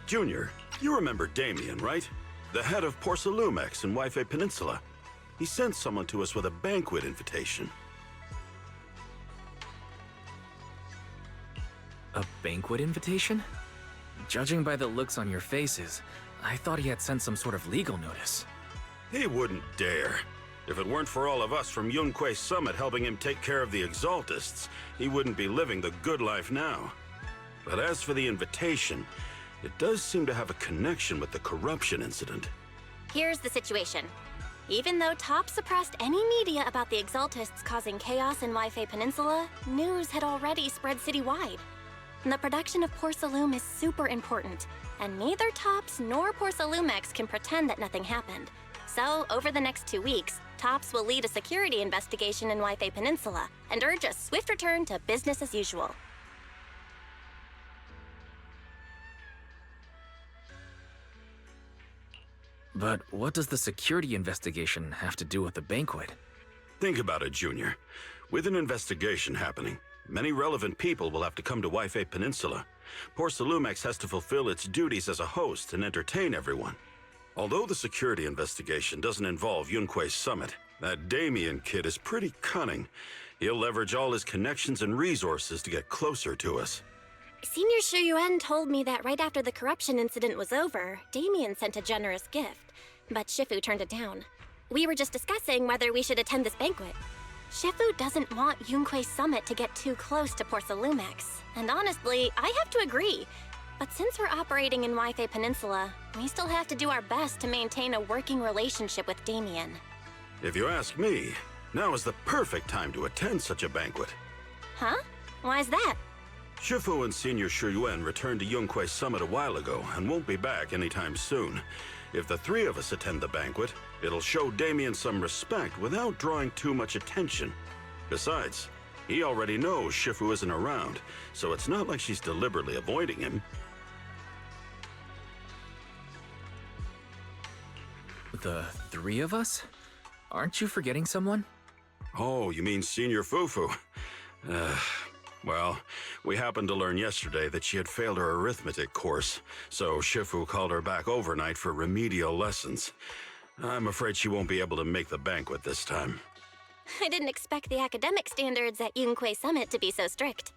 Junior, you remember Damien, right? The head of Porcelumex in Wi-Fi Peninsula. He sent someone to us with a banquet invitation. A banquet invitation? Judging by the looks on your faces, I thought he had sent some sort of legal notice. He wouldn't dare. If it weren't for all of us from Yunque Summit helping him take care of the Exaltists, he wouldn't be living the good life now. But as for the invitation, it does seem to have a connection with the corruption incident. Here's the situation. Even though Top suppressed any media about the Exaltists causing chaos in Wi-Fi Peninsula, news had already spread citywide. The production of Porcelume is super important, and neither Tops nor Porcelumex can pretend that nothing happened. So, over the next 2 weeks, Tops will lead a security investigation in Wi-Fi Peninsula and urge a swift return to business as usual. But what does the security investigation have to do with the banquet? Think about it, Junior. With an investigation happening, many relevant people will have to come to Wi-Fi Peninsula. Porcelumex has to fulfill its duties as a host and entertain everyone. Although the security investigation doesn't involve Yunque Summit, that Damien kid is pretty cunning. He'll leverage all his connections and resources to get closer to us. Senior Shuyuan told me that right after the corruption incident was over, Damien sent a generous gift, but Shifu turned it down. We were just discussing whether we should attend this banquet. Shifu doesn't want Yunque Summit to get too close to Porcelumex, and honestly, I have to agree. But since we're operating in Wi-Fi Peninsula, we still have to do our best to maintain a working relationship with Damien. If you ask me, now is the perfect time to attend such a banquet. Huh? Why's that? Shifu and Senior Shuyuan returned to Yunque Summit a while ago and won't be back anytime soon. If the three of us attend the banquet, it'll show Damien some respect without drawing too much attention. Besides, he already knows Shifu isn't around, so it's not like she's deliberately avoiding him. The three of us? Aren't you forgetting someone? Oh, you mean Senior Fufu? Well, we happened to learn yesterday that she had failed her arithmetic course, so Shifu called her back overnight for remedial lessons. I'm afraid she won't be able to make the banquet this time. I didn't expect the academic standards at Yunque Summit to be so strict.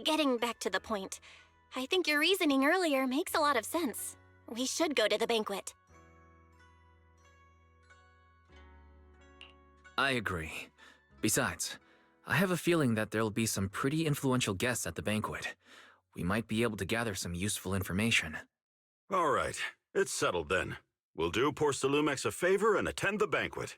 Getting back to the point, I think your reasoning earlier makes a lot of sense. We should go to the banquet. I agree. Besides, I have a feeling that there'll be some pretty influential guests at the banquet. We might be able to gather some useful information. All right, it's settled then. We'll do Porcelumex a favor and attend the banquet.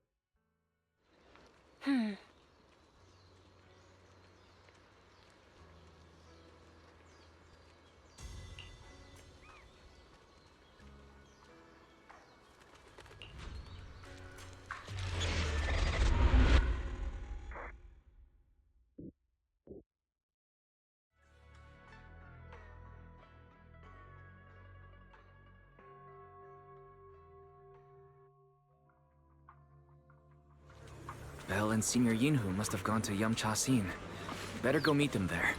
Belle and Senior Yinhu must have gone to Yamcha-sin. Better go meet them there.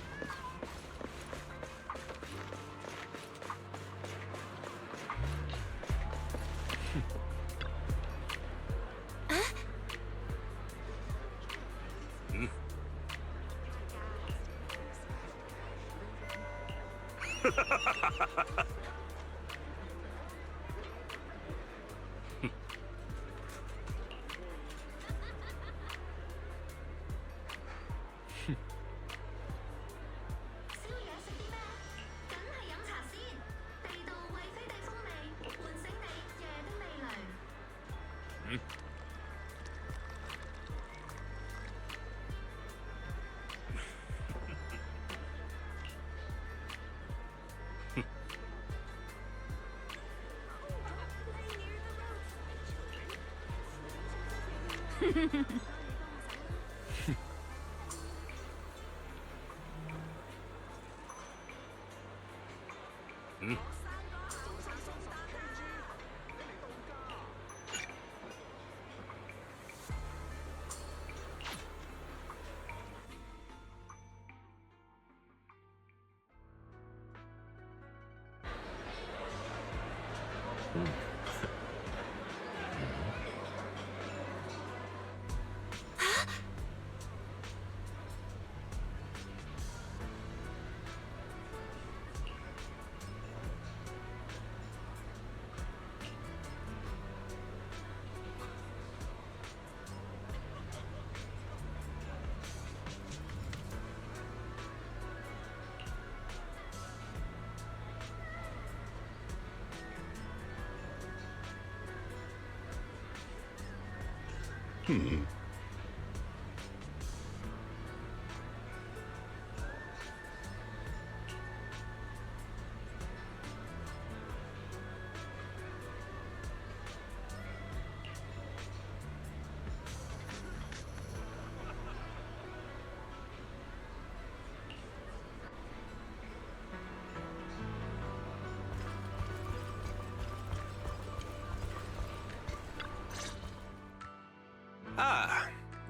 Ah,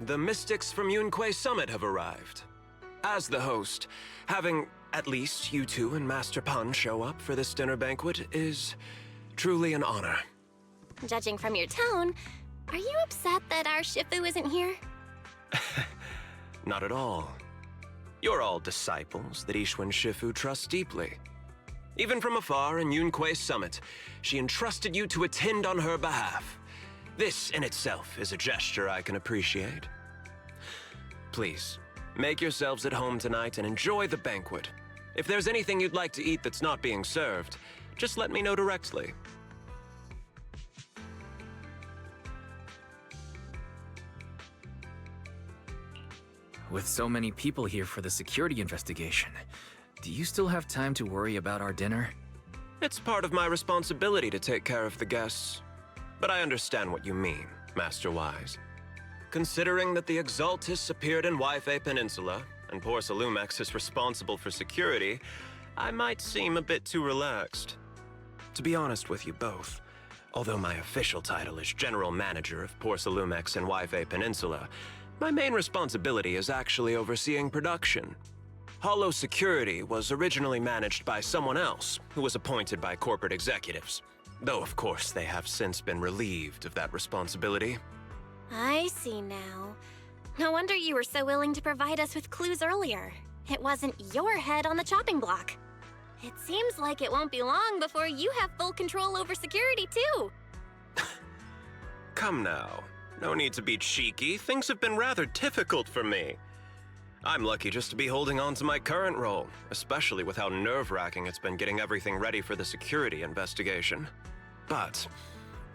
the mystics from Yunque Summit have arrived. As the host, having at least you two and Master Pan show up for this dinner banquet is truly an honor. Judging from your tone, are you upset that our Shifu isn't here? Not at all. You're all disciples that Ishwan Shifu trusts deeply. Even from afar in Yunque Summit, she entrusted you to attend on her behalf. This in itself is a gesture I can appreciate. Please, make yourselves at home tonight and enjoy the banquet. If there's anything you'd like to eat that's not being served, just let me know directly. With so many people here for the security investigation, do you still have time to worry about our dinner? It's part of my responsibility to take care of the guests. But I understand what you mean, Master Wise. Considering that the Exaltists appeared in Wi-Fi Peninsula, and poor Salumex is responsible for security, I might seem a bit too relaxed. To be honest with you both, although my official title is General Manager of Poor Salumex and Wi-Fi Peninsula, my main responsibility is actually overseeing production. Hollow Security was originally managed by someone else, who was appointed by corporate executives. Though, of course, they have since been relieved of that responsibility. I see now. No wonder you were so willing to provide us with clues earlier. It wasn't your head on the chopping block. It seems like it won't be long before you have full control over security, too. Come now. No need to be cheeky. Things have been rather difficult for me. I'm lucky just to be holding on to my current role, especially with how nerve-wracking it's been getting everything ready for the security investigation. But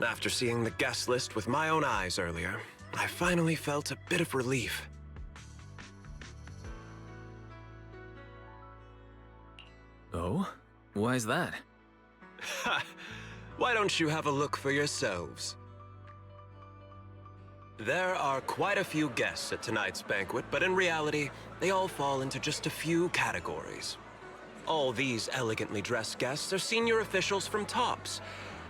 after seeing the guest list with my own eyes earlier, I finally felt a bit of relief. Oh? Why is that? Ha! Why don't you have a look for yourselves? There are quite a few guests at tonight's banquet, but in reality, they all fall into just a few categories. All these elegantly dressed guests are senior officials from TOPS.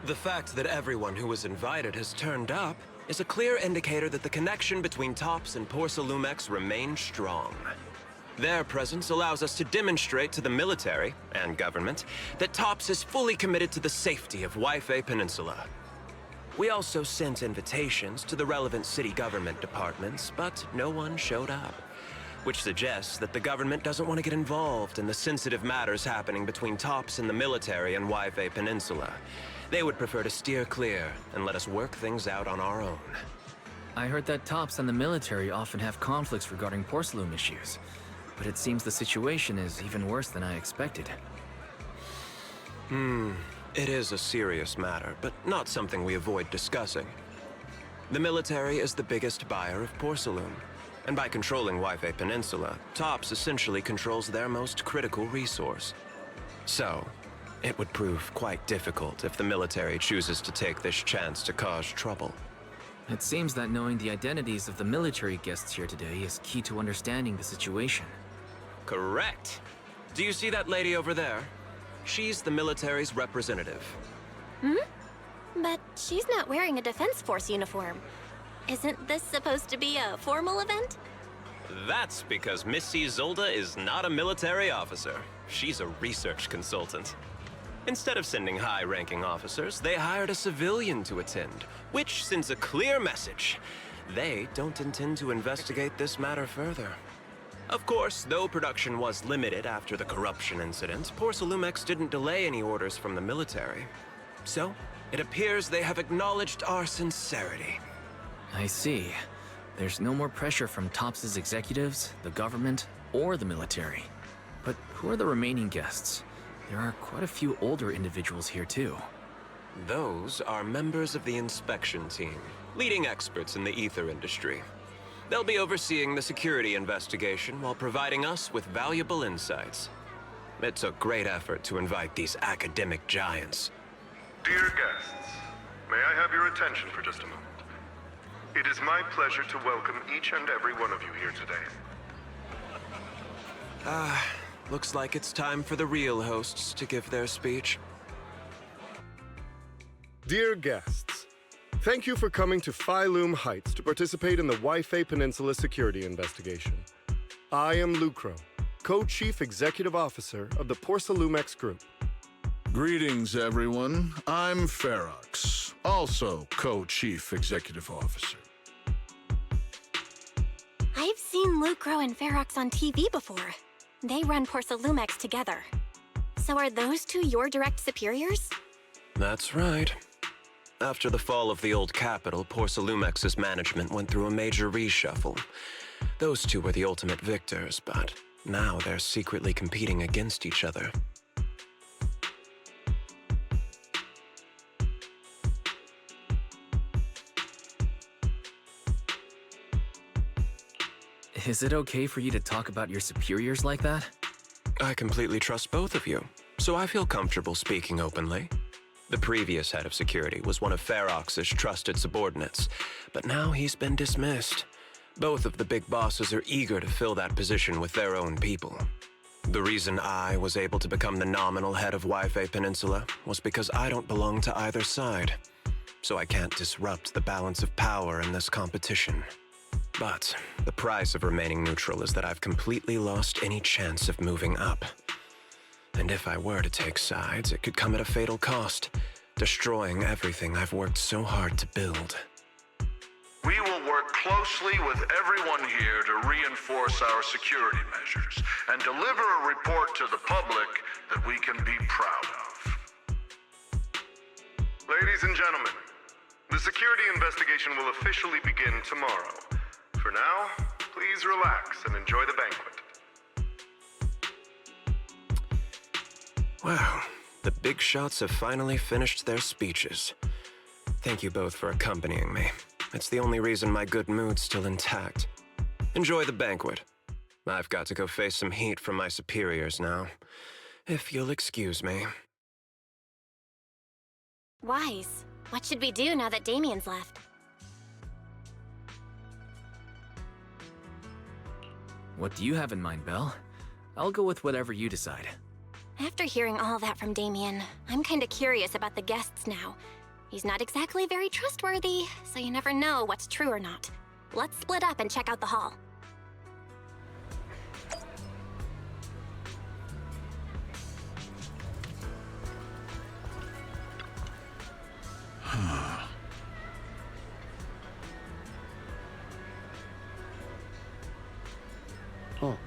The fact that everyone who was invited has turned up is a clear indicator that the connection between TOPS and Poor Salumex remains strong. Their presence allows us to demonstrate to the military and government that TOPS is fully committed to the safety of Wi-Fi Peninsula. We also sent invitations to the relevant city government departments, but no one showed up, which suggests that the government doesn't want to get involved in the sensitive matters happening between TOPS and the military and Wi-Fi Peninsula. They would prefer to steer clear and let us work things out on our own. I heard that TOPS and the military often have conflicts regarding porcelain issues, but it seems the situation is even worse than I expected. It is a serious matter, but not something we avoid discussing. The military is the biggest buyer of porcelain, and by controlling Wi-Fi Peninsula, TOPS essentially controls their most critical resource. So, it would prove quite difficult if the military chooses to take this chance to cause trouble. It seems that knowing the identities of the military guests here today is key to understanding the situation. Correct. Do you see that lady over there? She's the military's representative. But she's not wearing a Defense Force uniform. Isn't this supposed to be a formal event? That's because Missy Zolda is not a military officer. She's a research consultant. Instead of sending high-ranking officers, they hired a civilian to attend, which sends a clear message. They don't intend to investigate this matter further. Of course, though production was limited after the corruption incident, Poor Salumex didn't delay any orders from the military. So, it appears they have acknowledged our sincerity. I see. There's no more pressure from TOPS' executives, the government, or the military. But who are the remaining guests? There are quite a few older individuals here too. Those are members of the inspection team, leading experts in the ether industry. They'll be overseeing the security investigation while providing us with valuable insights. It took great effort to invite these academic giants. Dear guests, may I have your attention for just a moment? It is my pleasure to welcome each and every one of you here today. Looks like it's time for the real hosts to give their speech. Dear guests, thank you for coming to Phylum Heights to participate in the Wi-Fi Peninsula security investigation. I am Lucro, Co-Chief Executive Officer of the Porsalumex Group. Greetings, everyone. I'm Ferox, also Co-Chief Executive Officer. I've seen Lucro and Ferox on TV before. They run Porsalumex together. So are those two your direct superiors? That's right. After the fall of the old capital, Porsalumex's management went through a major reshuffle. Those two were the ultimate victors, but now they're secretly competing against each other. Is it okay for you to talk about your superiors like that? I completely trust both of you, so I feel comfortable speaking openly. The previous head of security was one of Ferox's trusted subordinates, but now he's been dismissed. Both of the big bosses are eager to fill that position with their own people. The reason I was able to become the nominal head of Wi-Fi Peninsula was because I don't belong to either side, so I can't disrupt the balance of power in this competition. But the price of remaining neutral is that I've completely lost any chance of moving up. And if I were to take sides, it could come at a fatal cost, destroying everything I've worked so hard to build. We will work closely with everyone here to reinforce our security measures and deliver a report to the public that we can be proud of. Ladies and gentlemen, the security investigation will officially begin tomorrow. For now, please relax and enjoy the banquet. Wow, the big shots have finally finished their speeches. Thank you both for accompanying me. It's the only reason my good mood's still intact. Enjoy the banquet. I've got to go face some heat from my superiors now. If you'll excuse me. Wise. What should we do now that Damien's left? What do you have in mind, Belle? I'll go with whatever you decide. After hearing all that from Damien, I'm kinda curious about the guests now. He's not exactly very trustworthy, so you never know what's true or not. Let's split up and check out the hall. Oh.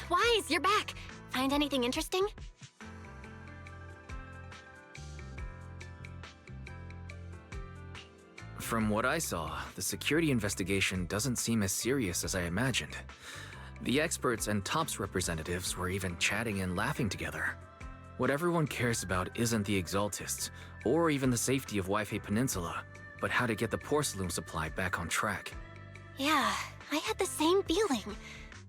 Wise, you're back. Find anything interesting? From what I saw, the security investigation doesn't seem as serious as I imagined. The experts and TOPS representatives were even chatting and laughing together. What everyone cares about isn't the Exaltists, or even the safety of Wi-Fi Peninsula, but how to get the porcelain supply back on track. Yeah, I had the same feeling.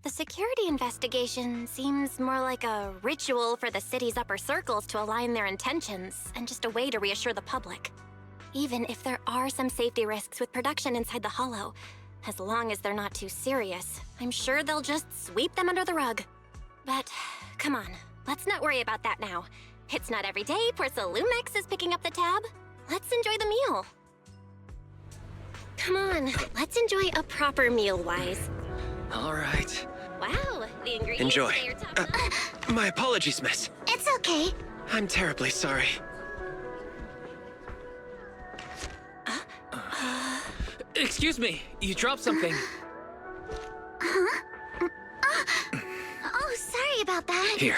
The security investigation seems more like a ritual for the city's upper circles to align their intentions, and just a way to reassure the public. Even if there are some safety risks with production inside the Hollow, as long as they're not too serious, I'm sure they'll just sweep them under the rug. But, come on, let's not worry about that now. It's not every day Porcelumex is picking up the tab. Let's enjoy the meal. Come on, let's enjoy a proper meal, Wise. All right. Wow, the ingredients Enjoy. today are top notch. My apologies, miss. It's okay. I'm terribly sorry. Excuse me, you dropped something. Oh, sorry about that. Here.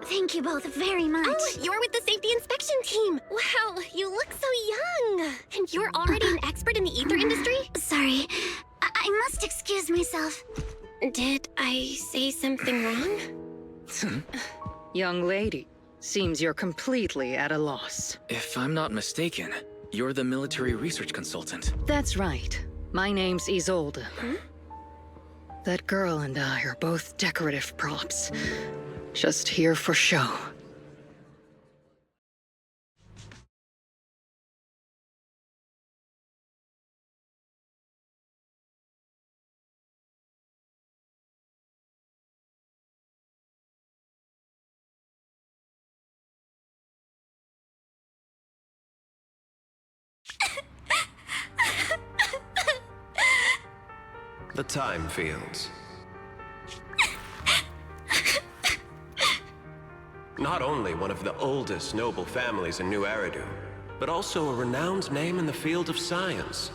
Thank you both very much. Oh, you're with the safety inspection team. Wow, you look so young. And you're already an expert in the ether industry? Sorry. I must excuse myself. Did I say something wrong? Young lady, seems you're completely at a loss. If I'm not mistaken, you're the military research consultant. That's right. My name's Isolde. That girl and I are both decorative props. Just here for show. The time fields. Not only one of the oldest noble families in New Eridu, but also a renowned name in the field of science.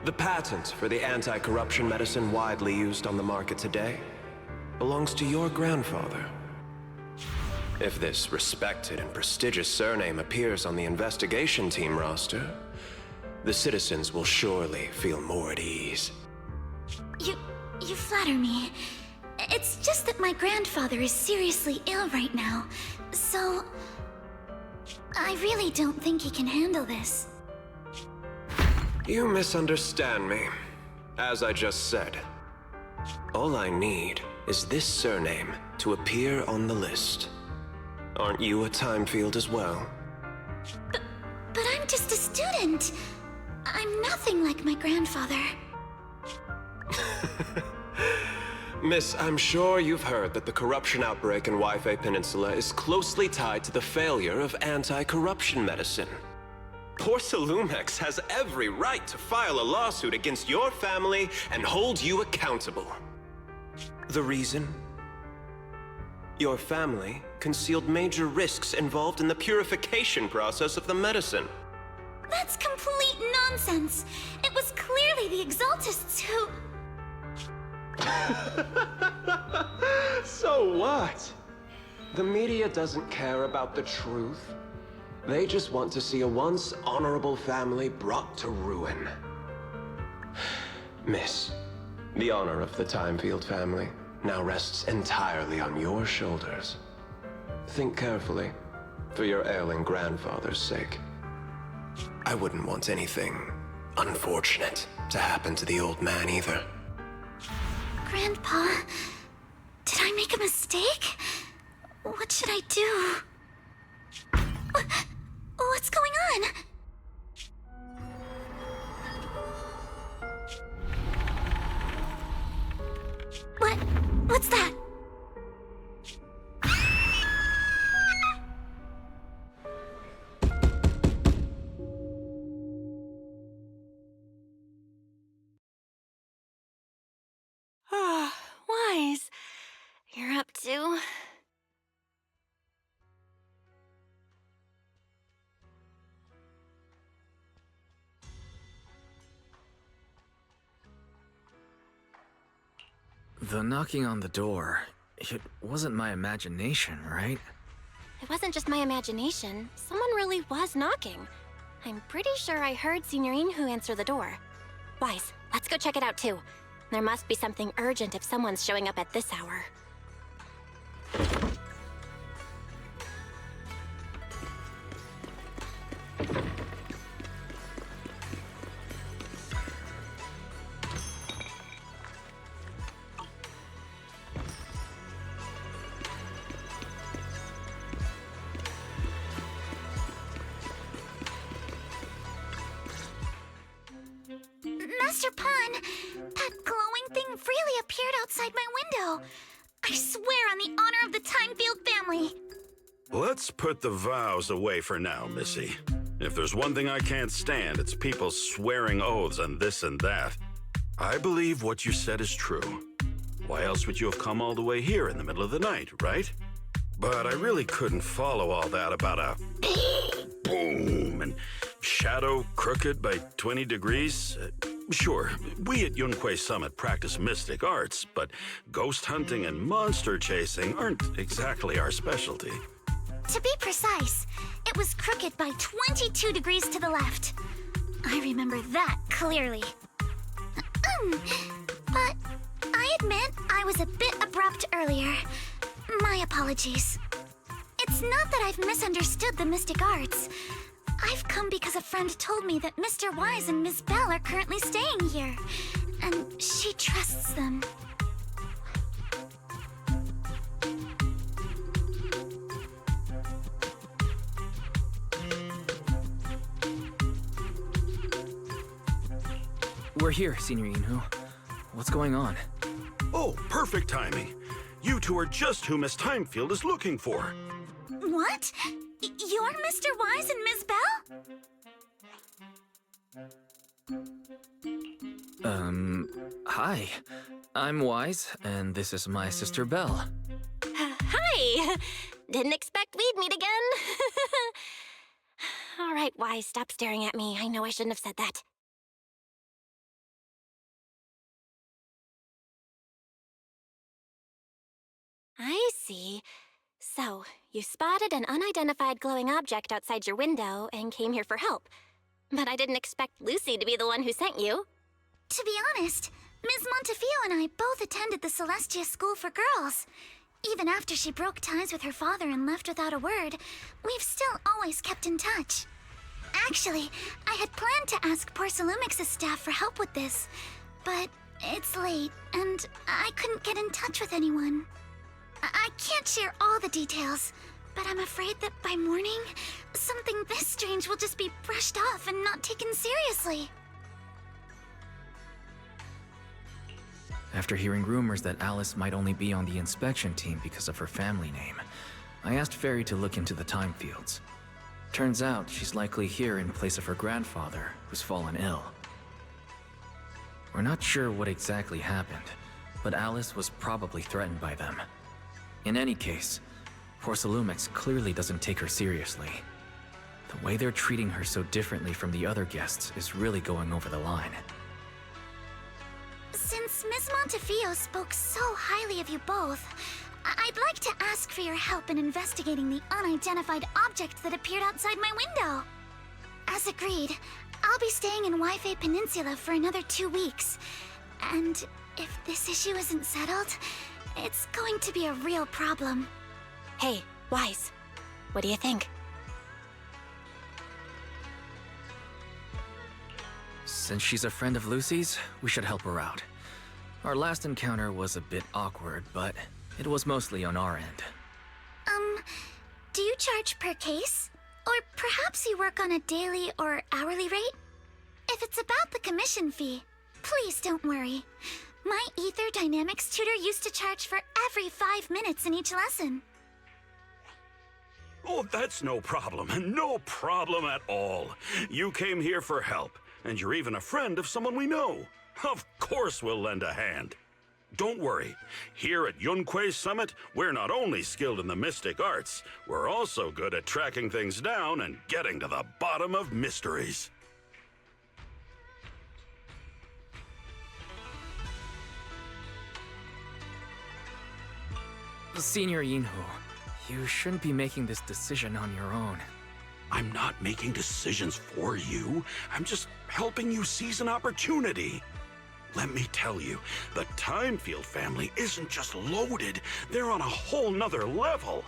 The patent for the anti-corruption medicine widely used on the market today belongs to your grandfather. If this respected and prestigious surname appears on the investigation team roster, the citizens will surely feel more at ease. You flatter me. It's just that my grandfather is seriously ill right now, so I really don't think he can handle this. You misunderstand me. As I just said, all I need is this surname to appear on the list. Aren't you a time field as well? But I'm just a student. I'm nothing like my grandfather. Miss, I'm sure you've heard that the corruption outbreak in Wi-Fi Peninsula is closely tied to the failure of anti-corruption medicine. Porcelumex has every right to file a lawsuit against your family and hold you accountable. The reason? Your family concealed major risks involved in the purification process of the medicine. That's complete nonsense. It was clearly the Exaltists who... So what? The media doesn't care about the truth. They just want to see a once honorable family brought to ruin. Miss, the honor of the Timefield family now rests entirely on your shoulders. Think carefully, for your ailing grandfather's sake. I wouldn't want anything unfortunate to happen to the old man either. Grandpa, did I make a mistake? What should I do? What's going on? What's that? Wise, you're up to... The knocking on the door, it wasn't my imagination, right? It wasn't just my imagination. Someone really was knocking. I'm pretty sure I heard Signorine who answered the door. Wise, let's go check it out too. There must be something urgent if someone's showing up at this hour. Master Pun, that glowing thing really appeared outside my window. I swear on the honor of the Timefield family. Let's put the vows away for now, Missy. If there's one thing I can't stand, it's people swearing oaths and this and that. I believe what you said is true. Why else would you have come all the way here in the middle of the night, right? But I really couldn't follow all that about a boom and shadow crooked by 20 degrees. Sure, we at Yunquay Summit practice mystic arts, but ghost hunting and monster chasing aren't exactly our specialty. To be precise, it was crooked by 22 degrees to the left. I remember that clearly. But I admit I was a bit abrupt earlier. My apologies. It's not that I've misunderstood the mystic arts. I've come because a friend told me that Mr. Wise and Ms. Bell are currently staying here, and she trusts them. We're here, Senior Yinhu. What's going on? Oh, perfect timing. You two are just who Miss Timefield is looking for. What? You're Mr. Wise and Ms. Bell? Hi. I'm Wise, and this is my sister Belle. Hi! Didn't expect we'd meet again. All right, Wise, stop staring at me. I know I shouldn't have said that. I see. So, you spotted an unidentified glowing object outside your window and came here for help. But I didn't expect Lucy to be the one who sent you. To be honest, Ms. Montefiore and I both attended the Celestia School for Girls. Even after she broke ties with her father and left without a word, we've still always kept in touch. Actually, I had planned to ask Porcelumix's staff for help with this, but it's late, and I couldn't get in touch with anyone. I can't share all the details, but I'm afraid that by morning, something this strange will just be brushed off and not taken seriously. After hearing rumors that Alice might only be on the inspection team because of her family name, I asked Fairy to look into the time fields. Turns out she's likely here in place of her grandfather, who's fallen ill. We're not sure what exactly happened, but Alice was probably threatened by them. In any case, Porcelumix clearly doesn't take her seriously. The way they're treating her so differently from the other guests is really going over the line. Since Ms. Montefiore spoke so highly of you both, I'd like to ask for your help in investigating the unidentified object that appeared outside my window. As agreed, I'll be staying in Wi-Fi Peninsula for another 2 weeks. And if this issue isn't settled, it's going to be a real problem. Hey, Wise, what do you think? Since she's a friend of Lucy's, we should help her out. Our last encounter was a bit awkward, but it was mostly on our end. Do you charge per case? Or perhaps you work on a daily or hourly rate? If it's about the commission fee, please don't worry. My Ether Dynamics tutor used to charge for every 5 minutes in each lesson. Oh, that's no problem. No problem at all. You came here for help, and you're even a friend of someone we know. Of course we'll lend a hand. Don't worry. Here at Yunquay Summit, we're not only skilled in the mystic arts, we're also good at tracking things down and getting to the bottom of mysteries. Senior Yinhu, you shouldn't be making this decision on your own. I'm not making decisions for you. I'm just helping you seize an opportunity. Let me tell you, the Timefield family isn't just loaded, they're on a whole nother level.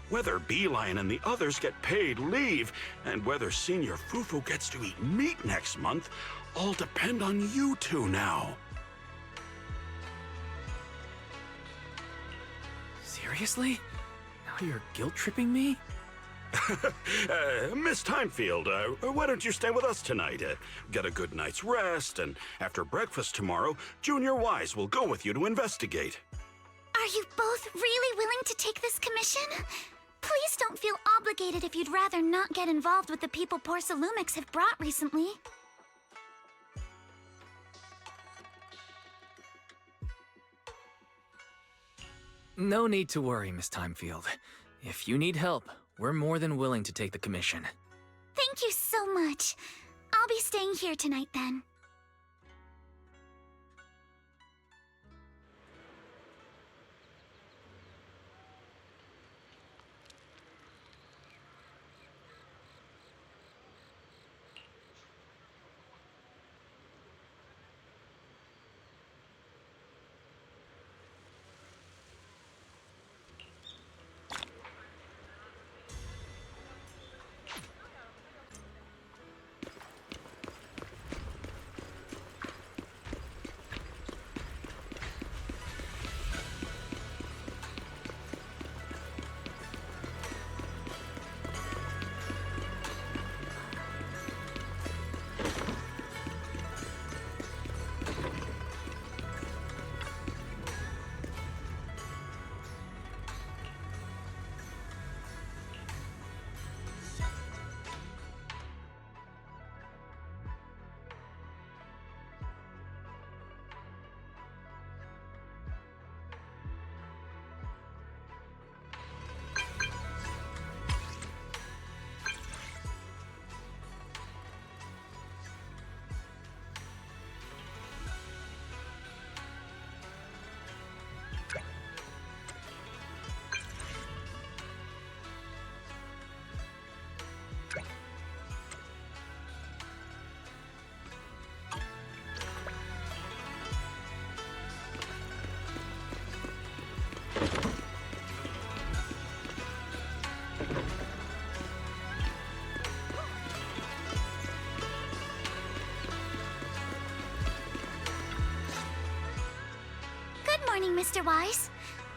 Whether Beeline and the others get paid leave, and whether Senior Fufu gets to eat meat next month, all depend on you two now. Seriously? Now you're guilt-tripping me? Miss Timefield, why don't you stay with us tonight? Get a good night's rest, and after breakfast tomorrow, Junior Wise will go with you to investigate. Are you both really willing to take this commission? Please don't feel obligated if you'd rather not get involved with the people Porcelumics have brought recently. No need to worry, Miss Timefield. If you need help, we're more than willing to take the commission. Thank you so much. I'll be staying here tonight then. Good morning, Mr. Wise.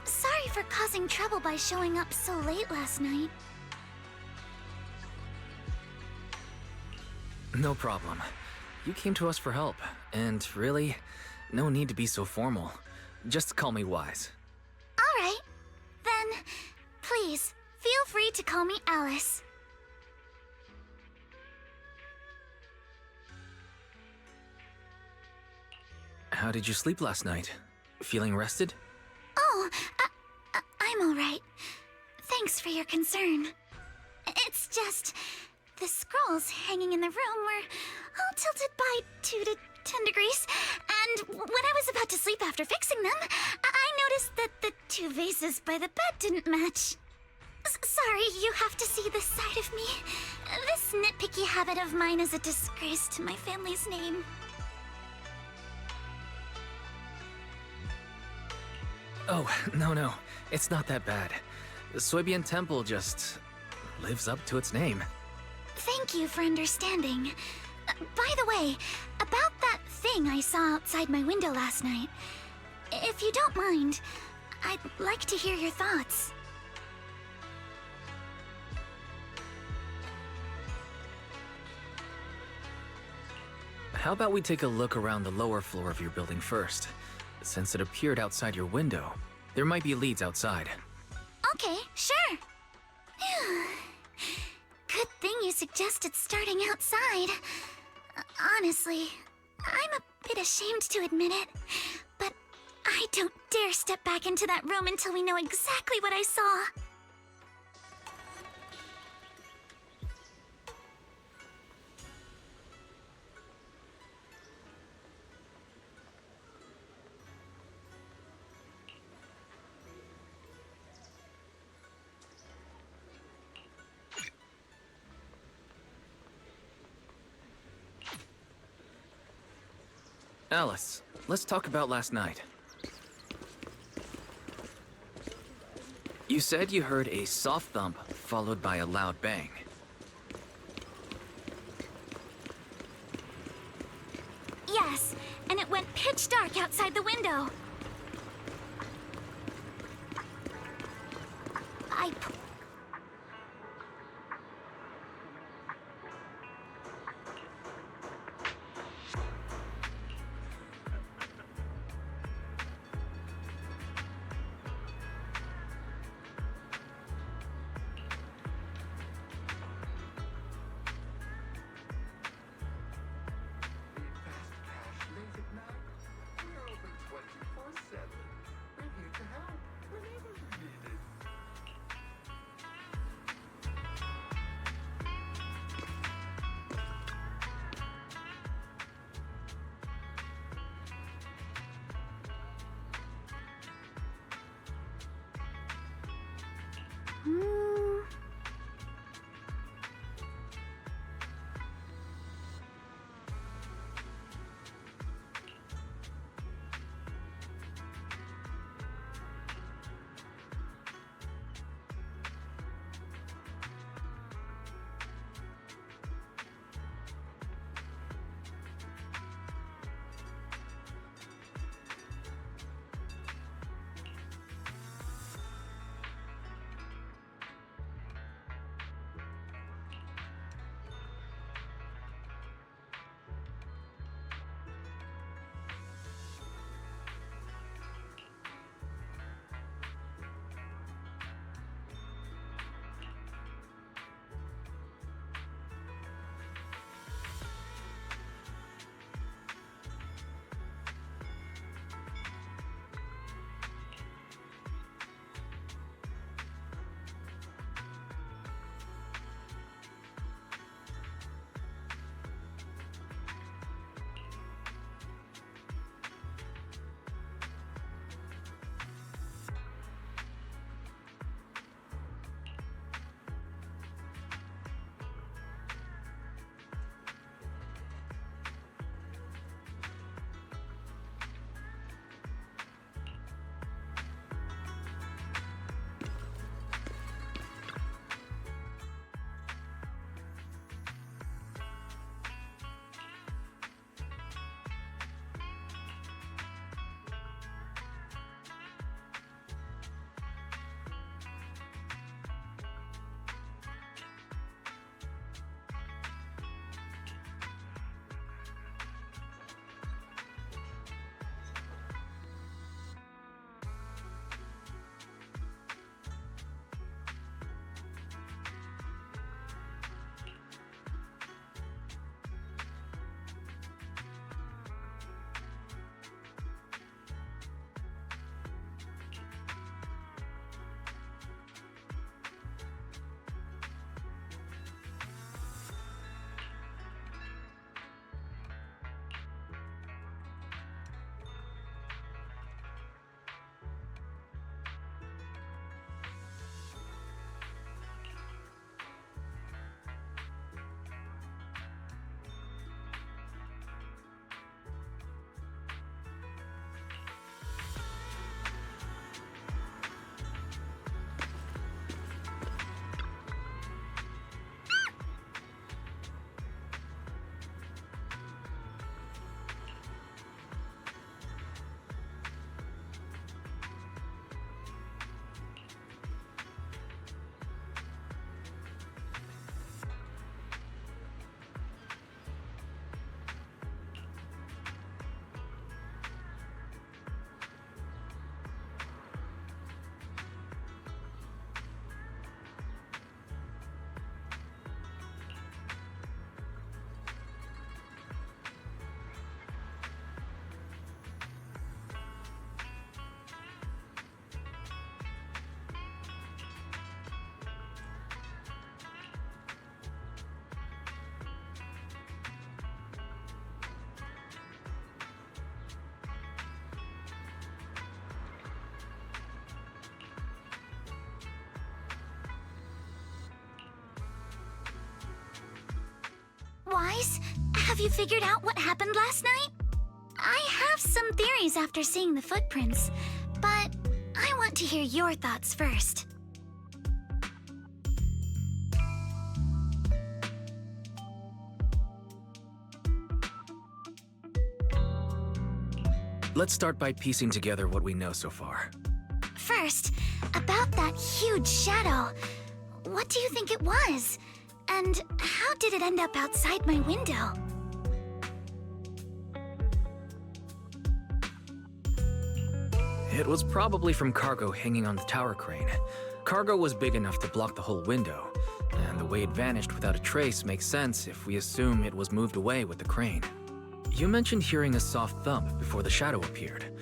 Sorry for causing trouble by showing up so late last night. No problem. You came to us for help, and really, no need to be so formal. Just call me Wise. All right. Then, please, feel free to call me Alice. How did you sleep last night? Feeling rested? Oh, I'm all right. Thanks for your concern. It's just, the scrolls hanging in the room were all tilted by 2 to 10 degrees, and when I was about to sleep after fixing them, I noticed that the 2 vases by the bed didn't match. Sorry, you have to see this side of me. This nitpicky habit of mine is a disgrace to my family's name. Oh, no. It's not that bad. The Soybian Temple just lives up to its name. Thank you for understanding. By the way, about that thing I saw outside my window last night, if you don't mind, I'd like to hear your thoughts. How about we take a look around the lower floor of your building first? Since it appeared outside your window, there might be leads outside. Okay, sure. Good thing you suggested starting outside. Honestly, I'm a bit ashamed to admit it, but I don't dare step back into that room until we know exactly what I saw. Alice, let's talk about last night. You said you heard a soft thump followed by a loud bang. Yes, and it went pitch dark outside the window. Wise, have you figured out what happened last night? I have some theories after seeing the footprints, but I want to hear your thoughts first. Let's start by piecing together what we know so far. First, about that huge shadow. What do you think it was? And how did it end up outside my window? It was probably from cargo hanging on the tower crane. Cargo was big enough to block the whole window, and the way it vanished without a trace makes sense if we assume it was moved away with the crane. You mentioned hearing a soft thump before the shadow appeared.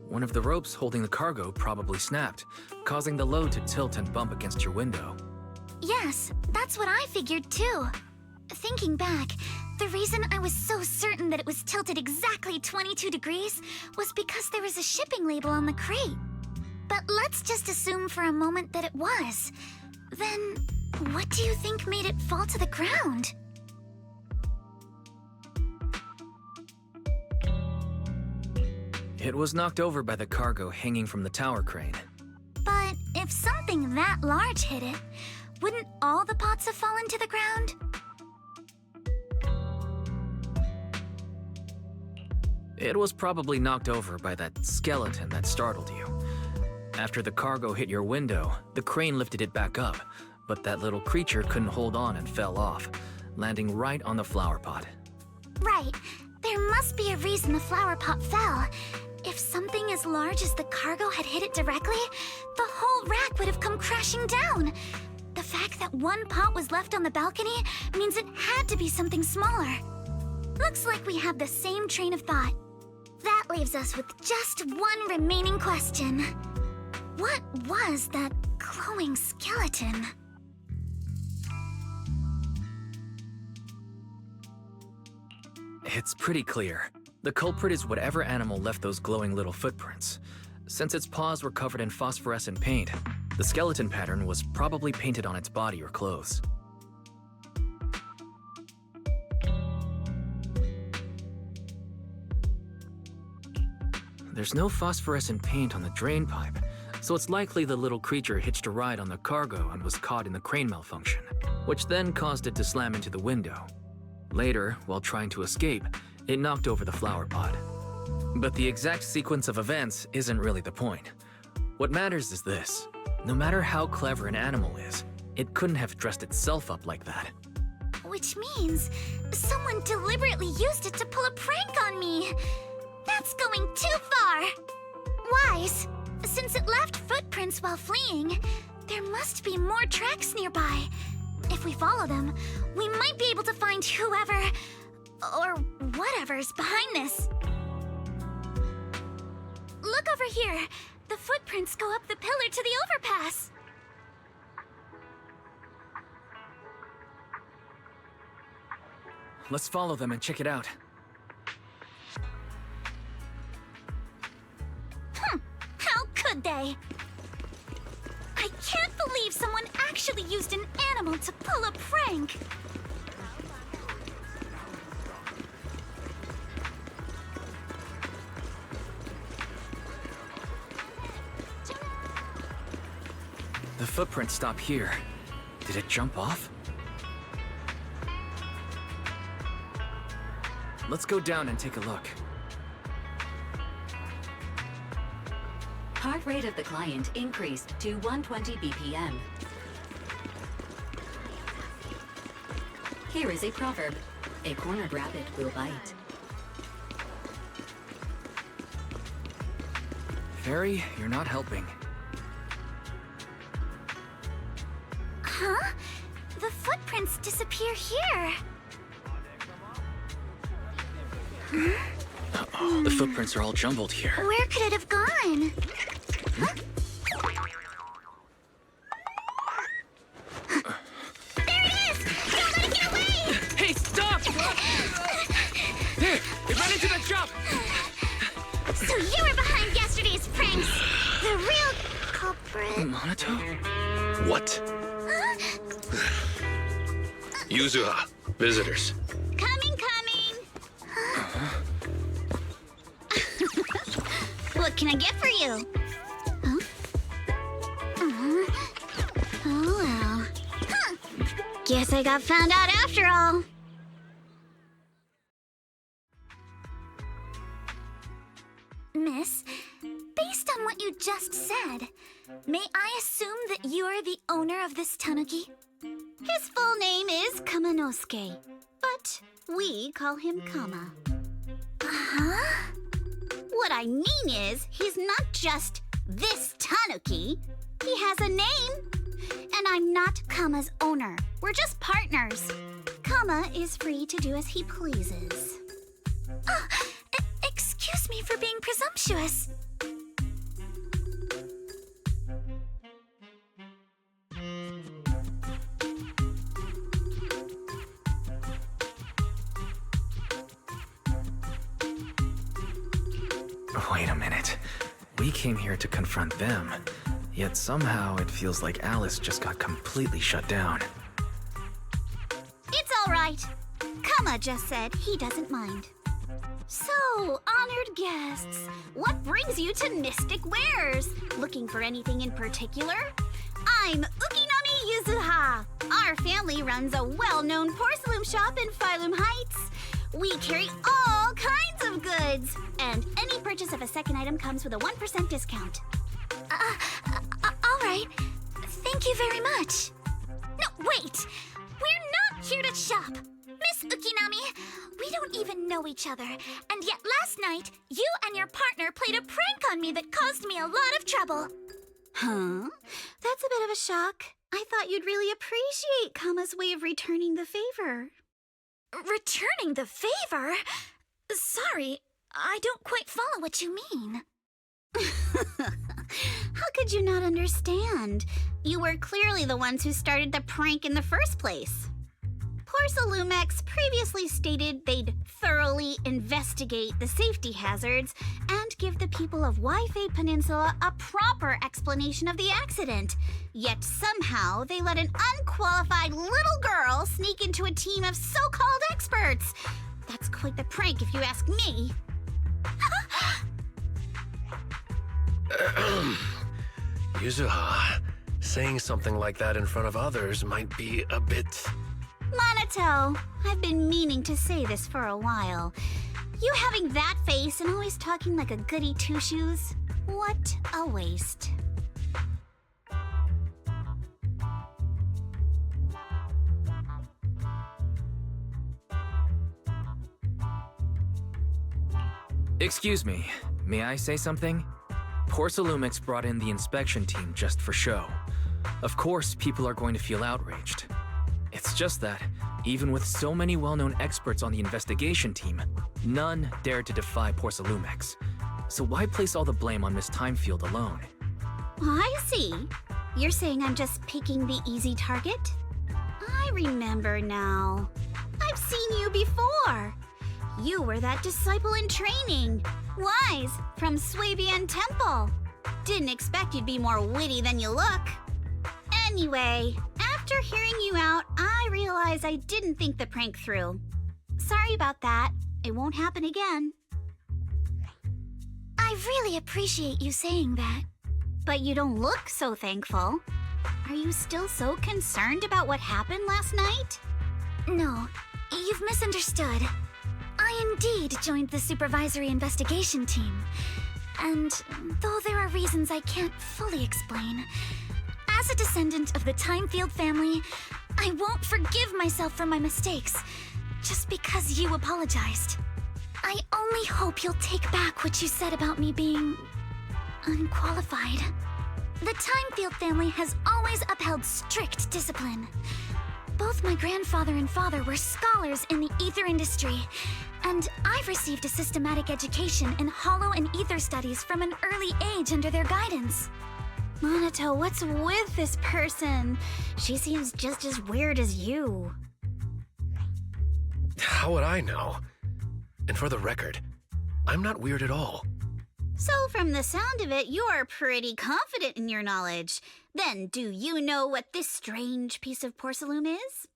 One of the ropes holding the cargo probably snapped, causing the load to tilt and bump against your window. Yes, that's what I figured too. Thinking back, the reason I was so certain that it was tilted exactly 22 degrees was because there was a shipping label on the crate. But let's just assume for a moment that it was. Then, what do you think made it fall to the ground? It was knocked over by the cargo hanging from the tower crane. But if something that large hit it, wouldn't all the pots have fallen to the ground? It was probably knocked over by that skeleton that startled you. After the cargo hit your window, the crane lifted it back up, but that little creature couldn't hold on and fell off, landing right on the flower pot. Right. There must be a reason the flower pot fell. If something as large as the cargo had hit it directly, the whole rack would have come crashing down. The fact that one pot was left on the balcony means it had to be something smaller. Looks like we have the same train of thought. That leaves us with just one remaining question. What was that glowing skeleton? It's pretty clear. The culprit is whatever animal left those glowing little footprints. Since its paws were covered in phosphorescent paint, the skeleton pattern was probably painted on its body or clothes. There's no phosphorescent paint on the drain pipe, so it's likely the little creature hitched a ride on the cargo and was caught in the crane malfunction, which then caused it to slam into the window. Later, while trying to escape, it knocked over the flower pot. But the exact sequence of events isn't really the point. What matters is this. No matter how clever an animal is, it couldn't have dressed itself up like that. Which means someone deliberately used it to pull a prank on me. That's going too far. Wise, since it left footprints while fleeing, there must be more tracks nearby. If we follow them, we might be able to find whoever or whatever's behind this. Look over here. The footprints go up the pillar to the overpass. Let's follow them and check it out. How could they? I can't believe someone actually used an animal to pull a prank. The footprints stop here. Did it jump off? Let's go down and take a look. Heart rate of the client increased to 120 BPM. Here is a proverb. A cornered rabbit will bite. Fairy, you're not helping. Huh? The footprints disappear here. Uh-oh, the footprints are all jumbled here. Where could it have gone? Huh? There it is! Don't let it get away! Hey, stop! There! It ran into the jump! So you were behind yesterday's pranks! The real culprit... Monato? What? Yuzuha, visitors. Coming! What can I get for you? Huh? Oh well. Huh. Guess I got found out after all. Miss, based on what you just said, may I assume that you are the owner of this tanuki? His full name is Kamanosuke, but we call him Kama. Huh? What I mean is, he's not just this tanuki. He has a name. And I'm not Kama's owner. We're just partners. Kama is free to do as he pleases. Excuse me for being presumptuous. Wait a minute. We came here to confront them. Yet somehow it feels like Alice just got completely shut down. It's all right. Kama just said he doesn't mind. So, honored guests, what brings you to Mystic Wares? Looking for anything in particular? I'm Ukinami Yuzuha. Our family runs a well-known porcelain shop in Phylum Heights. We carry all kinds of goods, and any purchase of a second item comes with a 1% discount. All right. Thank you very much. No, wait! We're not here to shop! Miss Ukinami, we don't even know each other, and yet last night, you and your partner played a prank on me that caused me a lot of trouble. Huh? That's a bit of a shock. I thought you'd really appreciate Kama's way of returning the favor. Returning the favor? Sorry, I don't quite follow what you mean. How could you not understand? You were clearly the ones who started the prank in the first place. Porcelumex previously stated they'd thoroughly investigate the safety hazards and give the people of Wi-Fi Peninsula a proper explanation of the accident. Yet somehow they let an unqualified little girl sneak into a team of so-called experts. That's quite the prank if you ask me. Yuzuha, saying something like that in front of others might be a bit... Monato, I've been meaning to say this for a while. You having that face and always talking like a goody two-shoes? What a waste. Excuse me, may I say something? Porcelumix brought in the inspection team just for show. Of course, people are going to feel outraged. It's just that, even with so many well-known experts on the investigation team, none dared to defy Porcelumix. So why place all the blame on Miss Timefield alone? I see. You're saying I'm just picking the easy target? I remember now. I've seen you before. You were that disciple in training. Wise, from Swabian Temple. Didn't expect you'd be more witty than you look. Anyway, after hearing you out, I realized I didn't think the prank through. Sorry about that. It won't happen again. I really appreciate you saying that. But you don't look so thankful. Are you still so concerned about what happened last night? No, you've misunderstood. I indeed joined the supervisory investigation team. And though there are reasons I can't fully explain, as a descendant of the Timefield family, I won't forgive myself for my mistakes just because you apologized. I only hope you'll take back what you said about me being unqualified. The Timefield family has always upheld strict discipline. Both my grandfather and father were scholars in the ether industry, and I've received a systematic education in hollow and ether studies from an early age under their guidance. Monato, what's with this person? She seems just as weird as you. How would I know? And for the record, I'm not weird at all. So from the sound of it, you're pretty confident in your knowledge. Then do you know what this strange piece of porcelain is?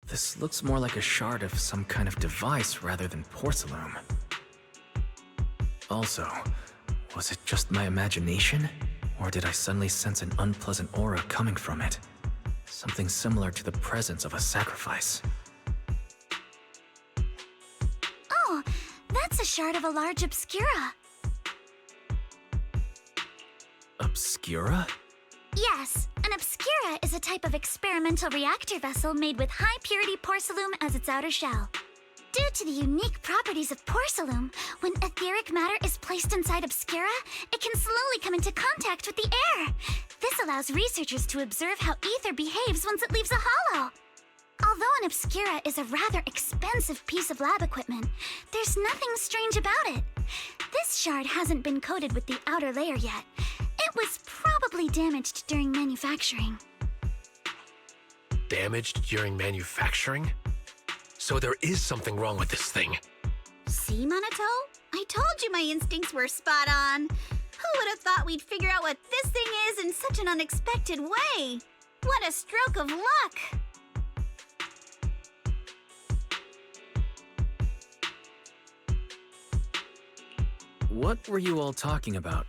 This looks more like a shard of some kind of device rather than porcelain. Also, was it just my imagination? Or did I suddenly sense an unpleasant aura coming from it? Something similar to the presence of a sacrifice. Oh, that's a shard of a large obscura. Obscura? Yes, an obscura is a type of experimental reactor vessel made with high-purity porcelain as its outer shell. Due to the unique properties of porcelain, when etheric matter is placed inside obscura, it can slowly come into contact with the air. This allows researchers to observe how ether behaves once it leaves a hollow. Although an obscura is a rather expensive piece of lab equipment, there's nothing strange about it. This shard hasn't been coated with the outer layer yet. It was probably damaged during manufacturing. Damaged during manufacturing? So there is something wrong with this thing. See, Minato? I told you my instincts were spot on. Who would have thought we'd figure out what this thing is in such an unexpected way? What a stroke of luck! What were you all talking about?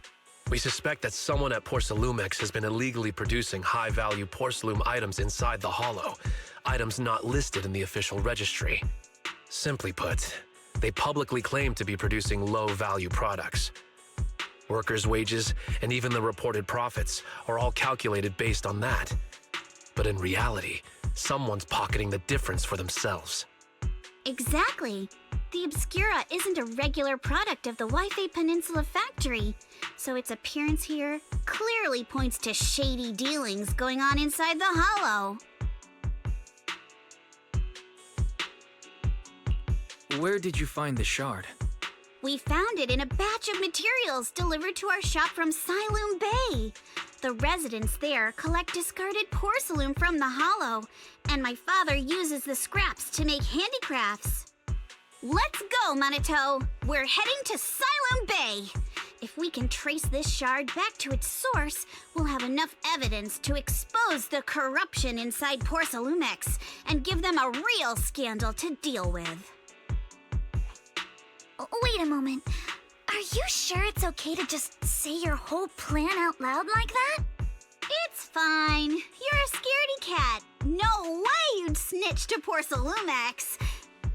We suspect that someone at Porcelumex has been illegally producing high-value porcelain items inside the Hollow, items not listed in the official registry. Simply put, they publicly claim to be producing low-value products. Workers' wages and even the reported profits are all calculated based on that. But in reality, someone's pocketing the difference for themselves. Exactly. The Obscura isn't a regular product of the Wi-Fi Peninsula factory, so its appearance here clearly points to shady dealings going on inside the Hollow. Where did you find the shard? We found it in a batch of materials delivered to our shop from Siloom Bay. The residents there collect discarded porcelain from the Hollow, and my father uses the scraps to make handicrafts. Let's go, Minato! We're heading to Siloom Bay! If we can trace this shard back to its source, we'll have enough evidence to expose the corruption inside Porcelumex and give them a real scandal to deal with. Wait a moment. Are you sure it's okay to just say your whole plan out loud like that? It's fine. You're a scaredy cat. No way you'd snitch to Porcelumex.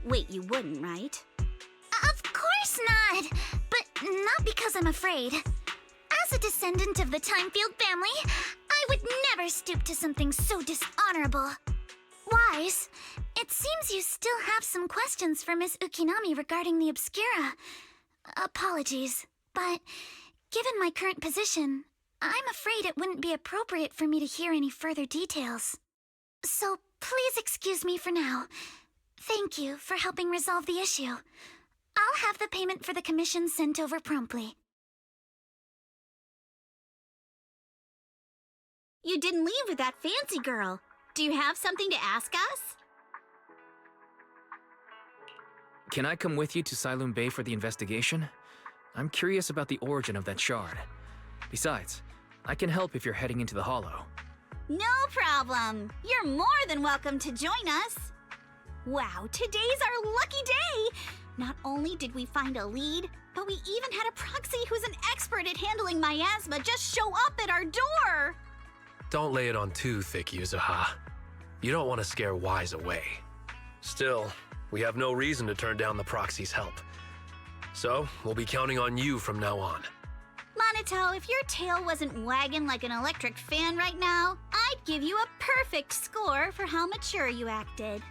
Wait, you wouldn't, right? Of course not! But not because I'm afraid. As a descendant of the Timefield family, I would never stoop to something so dishonorable. Wise, it seems you still have some questions for Miss Ukinami regarding the Obscura. Apologies, but given my current position, I'm afraid it wouldn't be appropriate for me to hear any further details. So please excuse me for now. Thank you for helping resolve the issue. I'll have the payment for the commission sent over promptly. You didn't leave with that fancy girl. Do you have something to ask us? Can I come with you to Siloom Bay for the investigation? I'm curious about the origin of that shard. Besides, I can help if you're heading into the Hollow. No problem. You're more than welcome to join us. Wow, today's our lucky day! Not only did we find a lead, but we even had a proxy who's an expert at handling miasma just show up at our door! Don't lay it on too thick, Yuzuha. You don't want to scare Wise away. Still, we have no reason to turn down the proxy's help. So, we'll be counting on you from now on. Minato, if your tail wasn't wagging like an electric fan right now, I'd give you a perfect score for how mature you acted.